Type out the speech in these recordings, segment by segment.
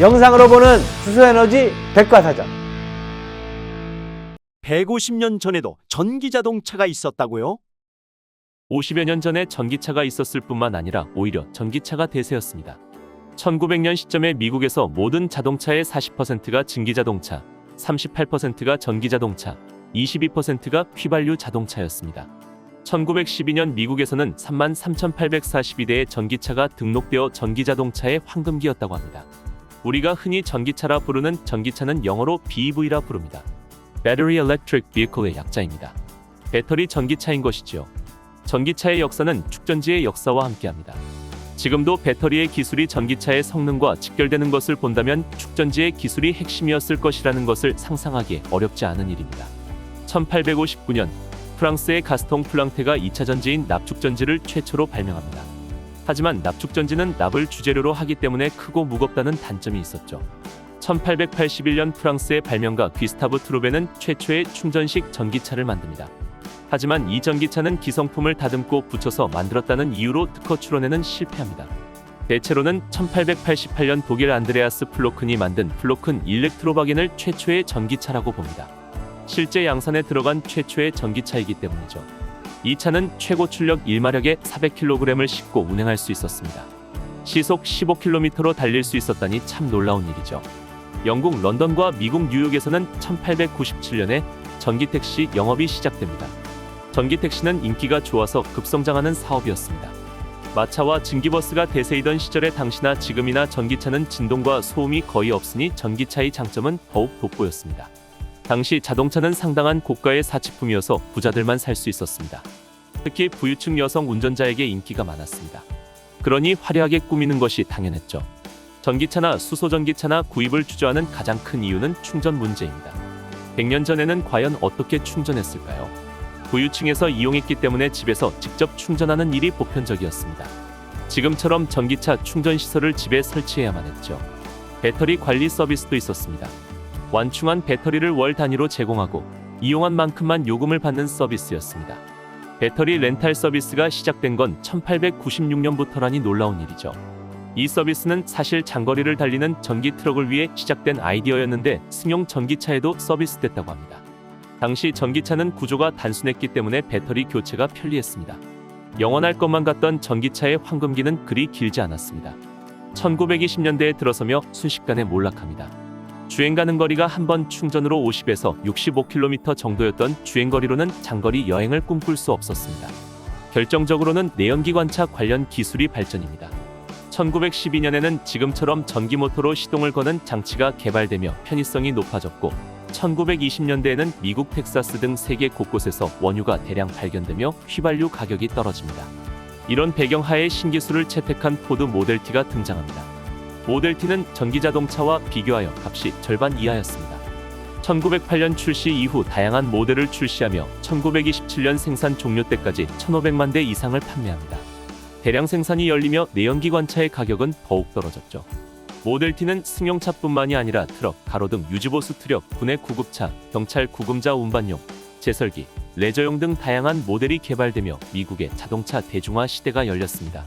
영상으로 보는 수소에너지 백과사전. 150년 전에도 전기자동차가 있었다고요? 50여 년 전에 전기차가 있었을 뿐만 아니라 오히려 전기차가 대세였습니다. 1900년 시점에 미국에서 모든 자동차의 40%가 증기자동차, 38%가 전기자동차, 22%가 휘발유 자동차였습니다. 1912년 미국에서는 33,842대의 전기차가 등록되어 전기자동차의 황금기였다고 합니다. 우리가 흔히 전기차라 부르는 전기차는 영어로 BEV라 부릅니다. Battery Electric Vehicle의 약자입니다. 배터리 전기차인 것이지요. 전기차의 역사는 축전지의 역사와 함께합니다. 지금도 배터리의 기술이 전기차의 성능과 직결되는 것을 본다면 축전지의 기술이 핵심이었을 것이라는 것을 상상하기 어렵지 않은 일입니다. 1859년 프랑스의 가스통 플랑테가 2차 전지인 납축전지를 최초로 발명합니다. 하지만 납축전지는 납을 주재료로 하기 때문에 크고 무겁다는 단점이 있었죠. 1881년 프랑스의 발명가 귀스타브 트루베는 최초의 충전식 전기차를 만듭니다. 하지만 이 전기차는 기성품을 다듬고 붙여서 만들었다는 이유로 특허 출원에는 실패합니다. 대체로는 1888년 독일 안드레아스 플로큰이 만든 플로큰 일렉트로바겐을 최초의 전기차라고 봅니다. 실제 양산에 들어간 최초의 전기차이기 때문이죠. 이 차는 최고 출력 1마력에 400kg을 싣고 운행할 수 있었습니다. 시속 15km로 달릴 수 있었다니 참 놀라운 일이죠. 영국 런던과 미국 뉴욕에서는 1897년에 전기택시 영업이 시작됩니다. 전기택시는 인기가 좋아서 급성장하는 사업이었습니다. 마차와 증기버스가 대세이던 시절의 당시나 지금이나 전기차는 진동과 소음이 거의 없으니 전기차의 장점은 더욱 돋보였습니다. 당시 자동차는 상당한 고가의 사치품이어서 부자들만 살 수 있었습니다. 특히 부유층 여성 운전자에게 인기가 많았습니다. 그러니 화려하게 꾸미는 것이 당연했죠. 전기차나 수소전기차나 구입을 주저하는 가장 큰 이유는 충전 문제입니다. 100년 전에는 과연 어떻게 충전했을까요? 부유층에서 이용했기 때문에 집에서 직접 충전하는 일이 보편적이었습니다. 지금처럼 전기차 충전시설을 집에 설치해야만 했죠. 배터리 관리 서비스도 있었습니다. 완충한 배터리를 월 단위로 제공하고 이용한 만큼만 요금을 받는 서비스였습니다. 배터리 렌탈 서비스가 시작된 건 1896년부터라니 놀라운 일이죠. 이 서비스는 사실 장거리를 달리는 전기 트럭을 위해 시작된 아이디어였는데 승용 전기차에도 서비스됐다고 합니다. 당시 전기차는 구조가 단순했기 때문에 배터리 교체가 편리했습니다. 영원할 것만 같던 전기차의 황금기는 그리 길지 않았습니다. 1920년대에 들어서며 순식간에 몰락합니다. 주행 가는 거리가 한 번 충전으로 50에서 65km 정도였던 주행거리로는 장거리 여행을 꿈꿀 수 없었습니다. 결정적으로는 내연기관차 관련 기술이 발전입니다. 1912년에는 지금처럼 전기모터로 시동을 거는 장치가 개발되며 편의성이 높아졌고 1920년대에는 미국 텍사스 등 세계 곳곳에서 원유가 대량 발견되며 휘발유 가격이 떨어집니다. 이런 배경하에 신기술을 채택한 포드 모델T가 등장합니다. 모델T는 전기자동차와 비교하여 값이 절반 이하였습니다. 1908년 출시 이후 다양한 모델을 출시하며 1927년 생산 종료 때까지 1,500만 대 이상을 판매합니다. 대량 생산이 열리며 내연기관차의 가격은 더욱 떨어졌죠. 모델T는 승용차뿐만이 아니라 트럭, 가로등 유지보수 트럭, 군의 구급차, 경찰 구금자 운반용, 제설기, 레저용 등 다양한 모델이 개발되며 미국의 자동차 대중화 시대가 열렸습니다.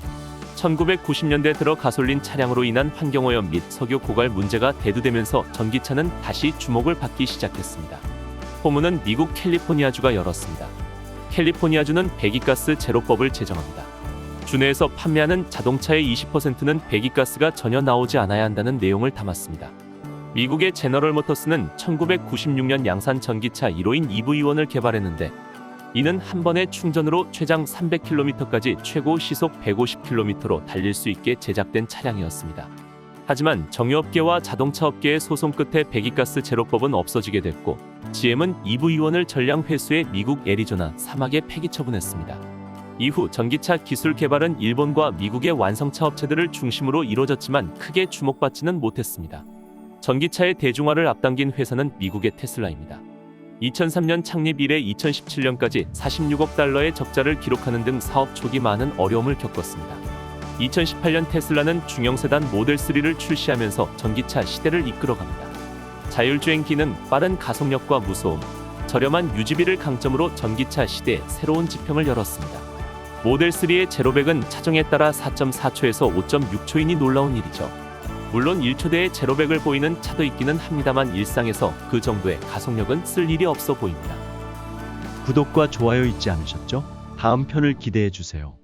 1990년대 들어 가솔린 차량으로 인한 환경오염 및 석유 고갈 문제가 대두되면서 전기차는 다시 주목을 받기 시작했습니다. 포문은 미국 캘리포니아주가 열었습니다. 캘리포니아주는 배기가스 제로법을 제정합니다. 주내에서 판매하는 자동차의 20%는 배기가스가 전혀 나오지 않아야 한다는 내용을 담았습니다. 미국의 제너럴 모터스는 1996년 양산 전기차 1호인 EV1을 개발했는데 이는 한 번의 충전으로 최장 300km까지 최고 시속 150km로 달릴 수 있게 제작된 차량이었습니다. 하지만 정유업계와 자동차업계의 소송 끝에 배기가스 제로법은 없어지게 됐고 GM은 EV1을 전량 회수해 미국 애리조나 사막에 폐기 처분했습니다. 이후 전기차 기술 개발은 일본과 미국의 완성차 업체들을 중심으로 이루어졌지만 크게 주목받지는 못했습니다. 전기차의 대중화를 앞당긴 회사는 미국의 테슬라입니다. 2003년 창립 이래 2017년까지 46억 달러의 적자를 기록하는 등 사업 초기 많은 어려움을 겪었습니다. 2018년 테슬라는 중형 세단 모델 3를 출시하면서 전기차 시대를 이끌어갑니다. 자율주행 기능, 빠른 가속력과 무소음, 저렴한 유지비를 강점으로 전기차 시대에 새로운 지평을 열었습니다. 모델 3의 제로백은 차종에 따라 4.4초에서 5.6초이니 놀라운 일이죠. 물론 1초대의 제로백을 보이는 차도 있기는 합니다만 일상에서 그 정도의 가속력은 쓸 일이 없어 보입니다. 구독과 좋아요 잊지 않으셨죠? 다음 편을 기대해 주세요.